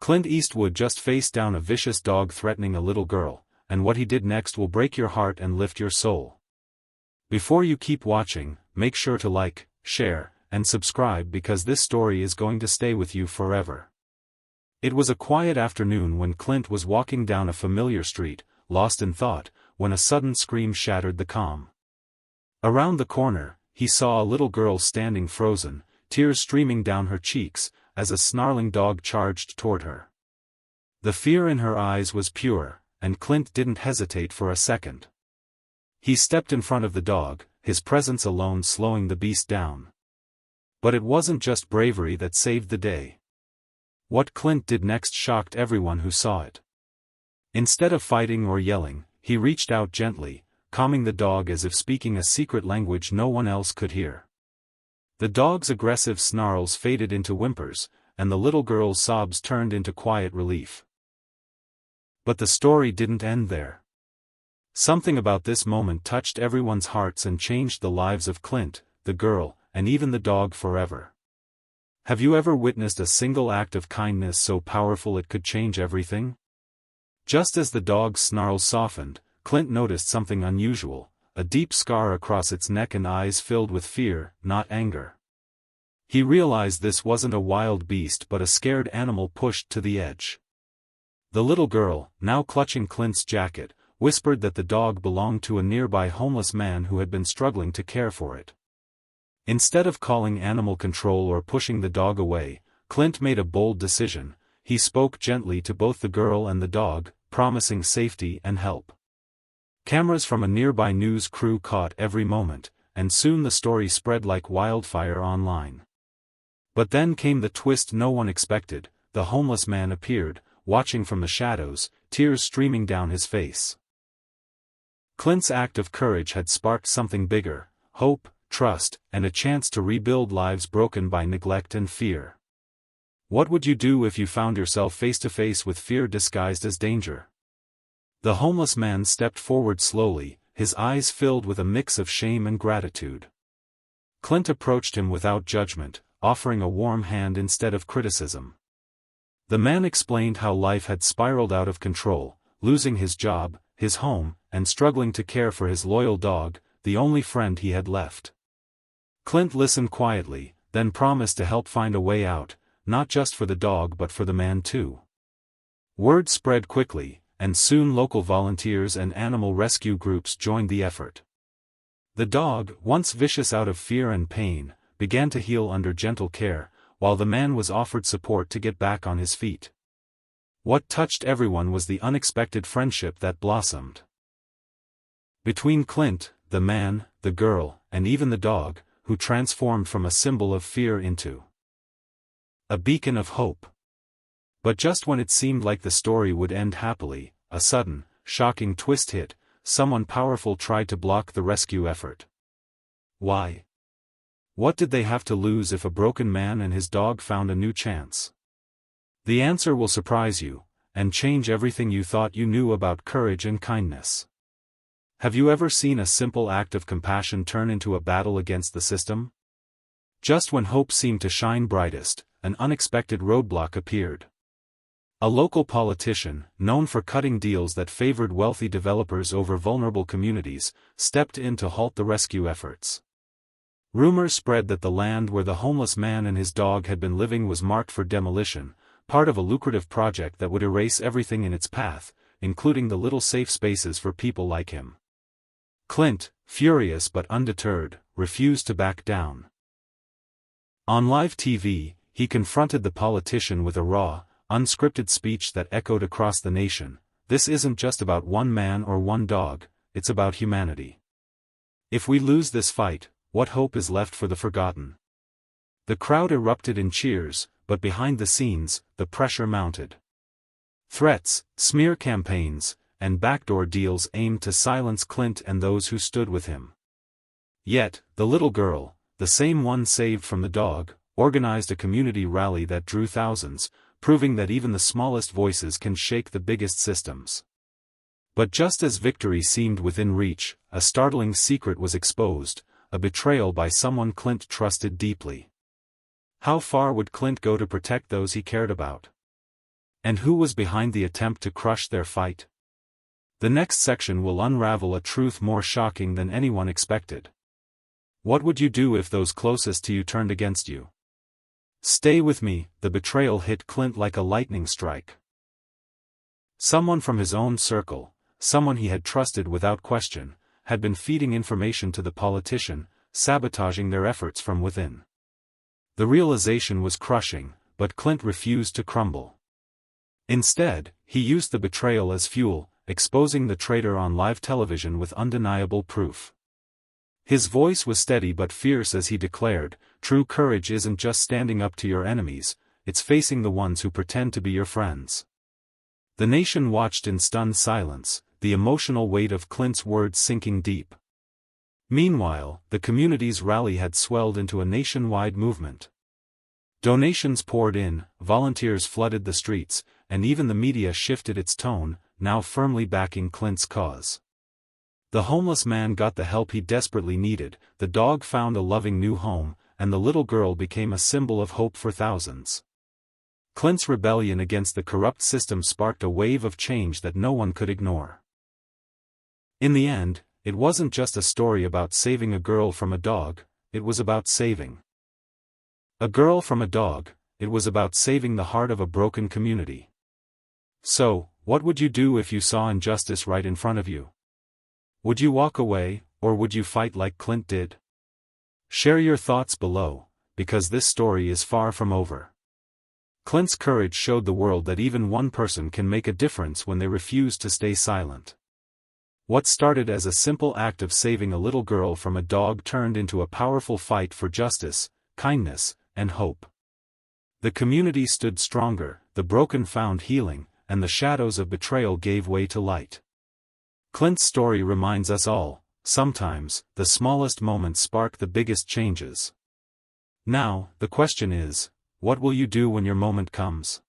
Clint Eastwood just faced down a vicious dog threatening a little girl, and what he did next will break your heart and lift your soul. Before you keep watching, make sure to like, share, and subscribe because this story is going to stay with you forever. It was a quiet afternoon when Clint was walking down a familiar street, lost in thought, when a sudden scream shattered the calm. Around the corner, he saw a little girl standing frozen, tears streaming down her cheeks, as a snarling dog charged toward her. The fear in her eyes was pure, and Clint didn't hesitate for a second. He stepped in front of the dog, his presence alone slowing the beast down. But it wasn't just bravery that saved the day. What Clint did next shocked everyone who saw it. Instead of fighting or yelling, he reached out gently, calming the dog as if speaking a secret language no one else could hear. The dog's aggressive snarls faded into whimpers, and the little girl's sobs turned into quiet relief. But the story didn't end there. Something about this moment touched everyone's hearts and changed the lives of Clint, the girl, and even the dog forever. Have you ever witnessed a single act of kindness so powerful it could change everything? Just as the dog's snarls softened, Clint noticed something unusual, a deep scar across its neck and eyes filled with fear, not anger. He realized this wasn't a wild beast but a scared animal pushed to the edge. The little girl, now clutching Clint's jacket, whispered that the dog belonged to a nearby homeless man who had been struggling to care for it. Instead of calling animal control or pushing the dog away, Clint made a bold decision. He spoke gently to both the girl and the dog, promising safety and help. Cameras from a nearby news crew caught every moment, and soon the story spread like wildfire online. But then came the twist no one expected. The homeless man appeared, watching from the shadows, tears streaming down his face. Clint's act of courage had sparked something bigger: hope, trust, and a chance to rebuild lives broken by neglect and fear. What would you do if you found yourself face to face with fear disguised as danger? The homeless man stepped forward slowly, his eyes filled with a mix of shame and gratitude. Clint approached him without judgment, offering a warm hand instead of criticism. The man explained how life had spiraled out of control, losing his job, his home, and struggling to care for his loyal dog, the only friend he had left. Clint listened quietly, then promised to help find a way out, not just for the dog but for the man too. Word spread quickly, and soon local volunteers and animal rescue groups joined the effort. The dog, once vicious out of fear and pain, began to heal under gentle care, while the man was offered support to get back on his feet. What touched everyone was the unexpected friendship that blossomed. Between Clint, the man, the girl, and even the dog, who transformed from a symbol of fear into a beacon of hope. But just when it seemed like the story would end happily, a sudden, shocking twist hit. Someone powerful tried to block the rescue effort. Why? What did they have to lose if a broken man and his dog found a new chance? The answer will surprise you, and change everything you thought you knew about courage and kindness. Have you ever seen a simple act of compassion turn into a battle against the system? Just when hope seemed to shine brightest, an unexpected roadblock appeared. A local politician, known for cutting deals that favored wealthy developers over vulnerable communities, stepped in to halt the rescue efforts. Rumors spread that the land where the homeless man and his dog had been living was marked for demolition, part of a lucrative project that would erase everything in its path, including the little safe spaces for people like him. Clint, furious but undeterred, refused to back down. On live TV, he confronted the politician with a raw, unscripted speech that echoed across the nation. This isn't just about one man or one dog, it's about humanity. If we lose this fight, what hope is left for the forgotten? The crowd erupted in cheers, but behind the scenes, the pressure mounted. Threats, smear campaigns, and backdoor deals aimed to silence Clint and those who stood with him. Yet, the little girl, the same one saved from the dog, organized a community rally that drew thousands, proving that even the smallest voices can shake the biggest systems. But just as victory seemed within reach, a startling secret was exposed, a betrayal by someone Clint trusted deeply. How far would Clint go to protect those he cared about? And who was behind the attempt to crush their fight? The next section will unravel a truth more shocking than anyone expected. What would you do if those closest to you turned against you? Stay with me. The betrayal hit Clint like a lightning strike. Someone from his own circle, someone he had trusted without question, had been feeding information to the politician, sabotaging their efforts from within. The realization was crushing, but Clint refused to crumble. Instead, he used the betrayal as fuel, exposing the traitor on live television with undeniable proof. His voice was steady but fierce as he declared, "True courage isn't just standing up to your enemies, it's facing the ones who pretend to be your friends." The nation watched in stunned silence, the emotional weight of Clint's words sinking deep. Meanwhile, the community's rally had swelled into a nationwide movement. Donations poured in, volunteers flooded the streets, and even the media shifted its tone, now firmly backing Clint's cause. The homeless man got the help he desperately needed, the dog found a loving new home, and the little girl became a symbol of hope for thousands. Clint's rebellion against the corrupt system sparked a wave of change that no one could ignore. In the end, it wasn't just a story about saving a girl from a dog, it was about saving a girl from a dog, it was about saving the heart of a broken community. So, what would you do if you saw injustice right in front of you? Would you walk away, or would you fight like Clint did? Share your thoughts below, because this story is far from over. Clint's courage showed the world that even one person can make a difference when they refuse to stay silent. What started as a simple act of saving a little girl from a dog turned into a powerful fight for justice, kindness, and hope. The community stood stronger, the broken found healing, and the shadows of betrayal gave way to light. Clint's story reminds us all, sometimes, the smallest moments spark the biggest changes. Now, the question is, what will you do when your moment comes?